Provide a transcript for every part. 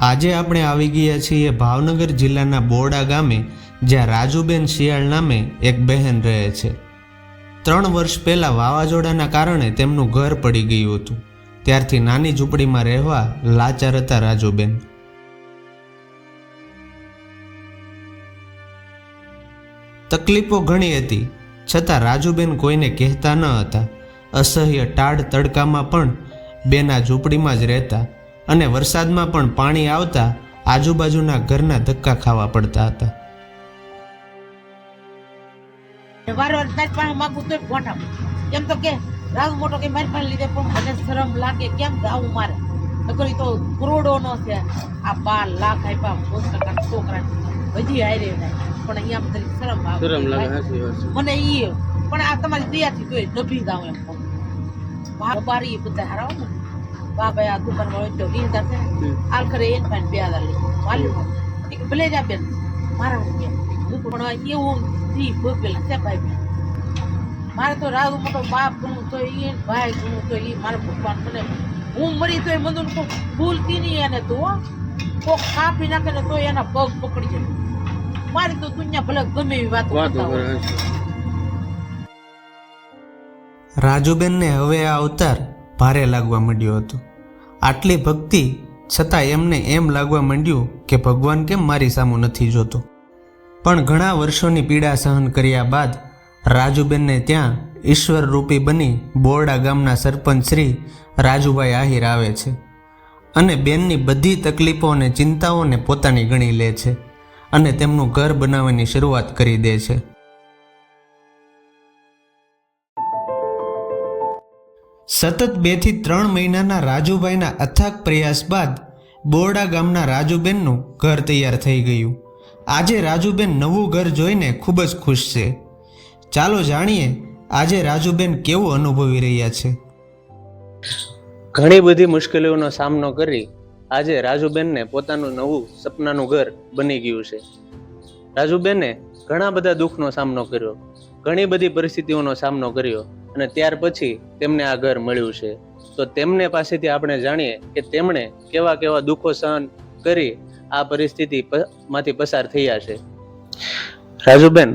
આજે આપણે આવી ગયા છીએ ભાવનગર જિલ્લાના બોરડા ગામે, જ્યાં રાજુબેન શિયાળ નામે એક બહેન રહે છે. 3 વર્ષ પહેલાં વાવાઝોડાના કારણે તેમનું ઘર પડી ગયું હતું. ત્યારથી નાની ઝૂંપડીમાં રહેવા લાચાર હતા રાજુબેન. તકલીફો ઘણી હતી, છતાં રાજુબેન કોઈને કહેતા ન હતા. અસહ્ય ટાઢ તડકામાં પણ બેના ઝૂંપડીમાં જ રહેતા અને વરસાદમાં પણ પાણી આવતા આજુબાજુના ઘરના ધક્કા ખાવા પડતા હતા. વારવાર તારી પાસે માગું તો ગોઠા કેમ તો કે રાવ મોટો કે મારી પાસે લીધે પણ મને શરમ લાગે કેમ આવું મારે નકરી તો કરોડો નો છે. આ 12 લાખ આપ્યા પોસ્ટના છોકરા હજી હારે થાય પણ અહીંયા તરી શરમ આવે મને ઈ પણ આ તમારી દયાથી તોય નભી જાવ એમ બારી બધા હરાવ ને બાબા આ દુકાન વાળો તો લીધા છે આલ ખરે એક પાન 2000 લઈ વાલી એક ભલે જ આપે મારા પણ એવું ઈ બોકેલા છે ભાઈ મારે તો રાવ મોટો બાપ ગણું તો ઈ ભાઈ ગણું તો ઈ મારા ભગવાન મને હું મરી તો એ મધુન કોઈ ભૂલતી નહીં એને તો કોક કાપી નાખે ને તો એના પગ પકડી જાય. મારી તો દુનિયા ભલે ગમે એવી વાતો રાજુબેનને હવે આ અવતાર ભારે લાગવા માંડ્યો હતો. આટલી ભક્તિ છતાં એમને એમ લાગવા માંડ્યું કે ભગવાન કેમ મારી સામું નથી જોતો. પણ ઘણા વર્ષોની પીડા સહન કર્યા બાદ રાજુબેનને ત્યાં ઈશ્વર રૂપી બની બોરડા ગામના સરપંચ શ્રી રાજુભાઈ આહિર આવે છે અને બેનની બધી તકલીફો અને ચિંતાઓને પોતાની ગણી લે છે અને તેમનું ઘર બનાવવાની શરૂઆત કરી દે છે. સતત 2 થી 3 મહિનાના રાજુભાઈના અથાગ પ્રયાસ બાદ બોરડા ગામના રાજુબેનનું ઘર તૈયાર થઈ ગયું. આજે રાજુબેન નવું ઘર જોઈને ખૂબ જ ખુશ છે. ચાલો જાણીએ આજે રાજુબેન કેવું અનુભવી રહ્યા છે. ઘણી બધી મુશ્કેલીઓનો સામનો કરી આજે રાજુબેનને પોતાનું નવું સપનાનું ઘર બની ગયું છે. રાજુબેને ઘણા બધા દુઃખનો સામનો કર્યો, ઘણી બધી પરિસ્થિતિઓનો સામનો કર્યો અને ત્યાર પછી તેમને આ ઘર મળ્યું છે. તો તેમને પાસેથી આપણે જાણીએ કે તેમણે કેવા કેવા દુઃખો સહન કરી આ પરિસ્થિતિ માંથી પસાર થયા છે. રાજુબેન,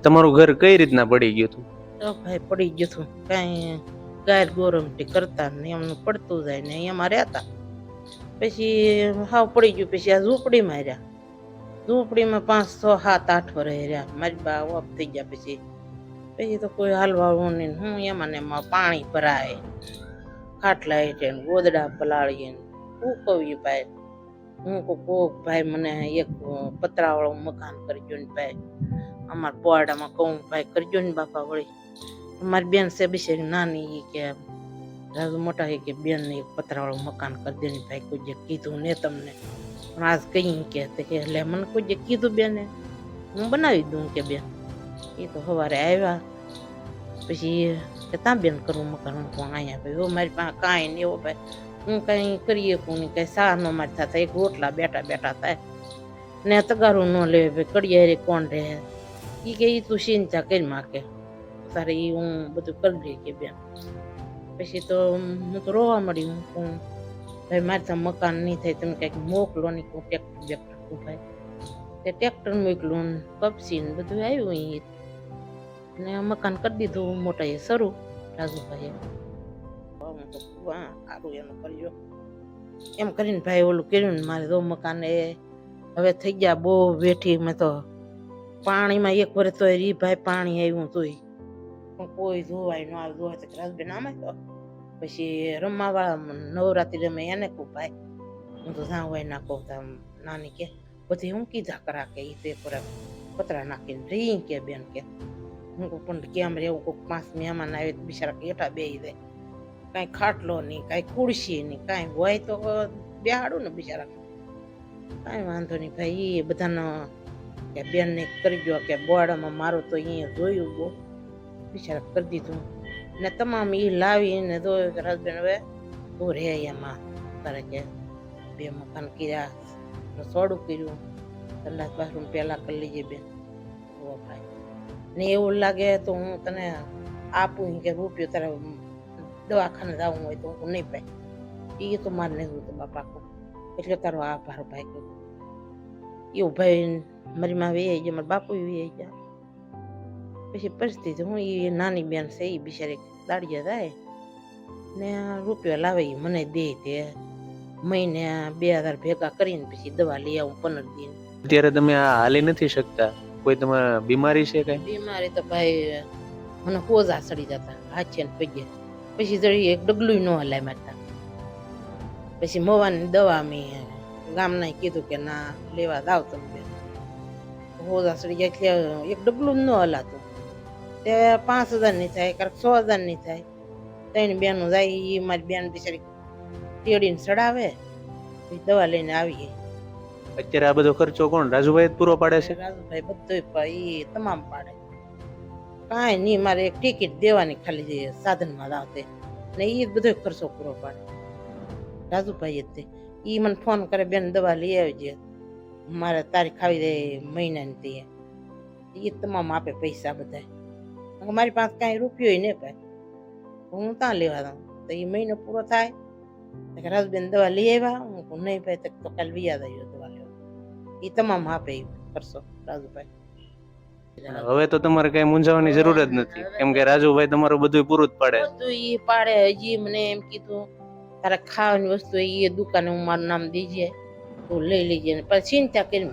તમારું ઘર કઈ રીતના પડી ગયું હતું? તો ભાઈ પડી ગયું હતું કઈ ગાય ગોરમટી કરતા ને એમનું પડતું જાય ને એમાં રહેતા. પછી હાવ પડી ગયું. પછી આ ઝૂંપડીમાં રહ્યા. ઝૂંપડીમાં 5, 6, 7, 8 વર્ષ રહ્યા. મારી બા ઓફ થઈ ગયા. પછી તો કોઈ હાલવાળું નહીં. હું એમાં ને એમાં પાણી ભરાય, ખાટલા હેઠે ગોદડા પલાળીએ શું કહ્યું ભાઈ. હું કોક ભાઈ મને એક પતરાવાળું મકાન કરજો ને ભાઈ, અમારા પોવાડામાં કહું ભાઈ કરજો ને બાપા. વળી મારી બેન છે બિચારી નાની કે રાજુ મોટા કે બેન ને એક પતરાવાળું મકાન કરી દે ને ભાઈ. કોઈ જે કીધું ને તમને પણ આજ કઈ કે એટલે મને કોઈ જે કીધું બેને હું બનાવી દઉં કે બેન. એ તો સવારે આવ્યા પછી કે ત્યાં બેન કરવું મકાન. હું અહીંયા ભાઈ મારી પાસે કાંઈ નહીં એવો ભાઈ, હું કાંઈ કરીએ કોણ કાંઈ સા ન મારી થતા એક રોટલા બેઠા થાય ને તગારું ન લેવે ભાઈ. કડિયારે કોણ રહે એ કે એ તું ચિંતા કરી માકે તારે એ હું બધું કરી દઈએ કે બેન. પછી તો હું તો રોવા મળી. હું ભાઈ મારે ત્યાં મકાન નહીં થાય, તમે કંઈક મોકલો નહીં. હું ટ્રેક્ટર ભાઈ તે ટ્રેક્ટર મોકલું ને કપસી ને બધું આવ્યું અહીં ને મકાન કરી દીધું મોટા એ શરૂ રાજુભાઈએ. હું તો સારું એનું કર્યો એમ કરીને ભાઈ ઓલું કર્યું ને મારે તો મકાન એ હવે થઈ ગયા બહુ બેઠી. મેં તો પાણીમાં 1 વર્ષ તો રી ભાઈ પાણી આવ્યું તોય પણ કોઈ ધોવાય ન આવે. ધોવાય તો રાજબેન આમે તો પછી રમવા વાળા નવરાત્રી રમે એને કહું ભાઈ હું તો જ્યાં હોય ના કહું ત્યાં નાની કે બધી હું કીધા કરા કે એ પેપર પતરા નાખીને રહી કે બેન કે હું પણ કેમ રહેવું. કોઈક 5 મહેમાન આવે તો બિચારા હેઠા બેસી જાય. કાંઈ ખાટલો નહીં, કાંઈ ખુરશી નહીં, કાંઈ હોય તો બેહાડું ને બિચારા. કાંઈ વાંધો નહીં ભાઈ. એ બધાનો કે બેનને કરી દો કે બોર્ડમાં મારો તો અહીંયા જોયું બહુ બિચારા કરી દીધું ને તમામ એ લાવીને જોયું કે રાજબેન હવે તું રહે એમાં તારે કે 2 મકાન કર્યા, રસોડું કર્યું, સંડાસ બાથરૂમ પહેલા કરી લેજે બેન. ઓ ભાઈ ને એવું લાગે તો હું તને આપું કે રૂપિયો તારે દવાખાને જવું હોય તો હું નહીં ભાઈ. એ તો મારે નહીં જોતું બાપા. એટલે તારો આભાર ભાઈ કહું. એવું ભાઈ મારી માં વે ગયા, મારા બાપુ વે ગયા. પછી પરિસ્થિતિ હું એ નાની બેન છે એ બિચારી દાડિયા થાય ને રૂપિયા લાવે ઈ મને દે તે મહિને 2000 ભેગા કરીને પછી દવા લઈ આવું 15 દિન. અત્યારે તમે આ હાલી નથી શકતા, કોઈ તમારે બીમારી છે કઈ? બીમારી તો ભાઈ મને હોજા ચડી જતા હાથે ને પગે, પછી જડી એક ડગલું ન હલાય મારતા. પછી મવાની દવા મેં ગામના કીધું કે ના લેવા દાવ તમે બેન. હોજા ચડી જાય એટલે એક ડગલું ન હલાતું. તે 5000 ની થાય, ક્યારેક 6000 ની થાય. ત્રણ બેનો જાય, એ મારી બેન બિચારી તેડીને ચડાવે, પછી દવા લઈને આવીએ. અત્યારે આ બધો ખર્ચો કોણ, રાજુભાઈ જ પૂરો પાડે છે? રાજુભાઈ બધું એ તમામ પાડે. કાંઈ નહીં, મારે એક ટિકિટ દેવાની ખાલી સાધનમાં આવતે ને એ બધો ખર્ચો પૂરો પાડે રાજુભાઈ જ તે. એ મને ફોન કરે, બેન દવા લઈ આવજે, મારે તારીખ આવી જાય મહિનાની તે. એ તમામ આપે પૈસા બધા. મારી પાસે કાંઈ રૂપિયો નહીં ભાઈ, હું ત્યાં લેવા દઉં તો એ મહિનો પૂરો થાય. રાજુબેન દવા લઈ આવ્યા, હું નહીં ભાઈ તો કાલે વ્યાજ આવ્યો દવા લેવા. એ તમામ આપે એ ખર્ચો રાજુભાઈ. હવે તો તમારે કઈ મૂંઝાવાની જરૂર જ નથી, કેમ કે રાજુભાઈ તમારું બધું પૂરું જ પાડે. બધું એ પાડે. હજી મને એમ કીધું તારે ખાવાની વસ્તુ એ દુકાને હું મારું નામ દેજે, તું લઈ લેજે, પછી ચિંતા કરી.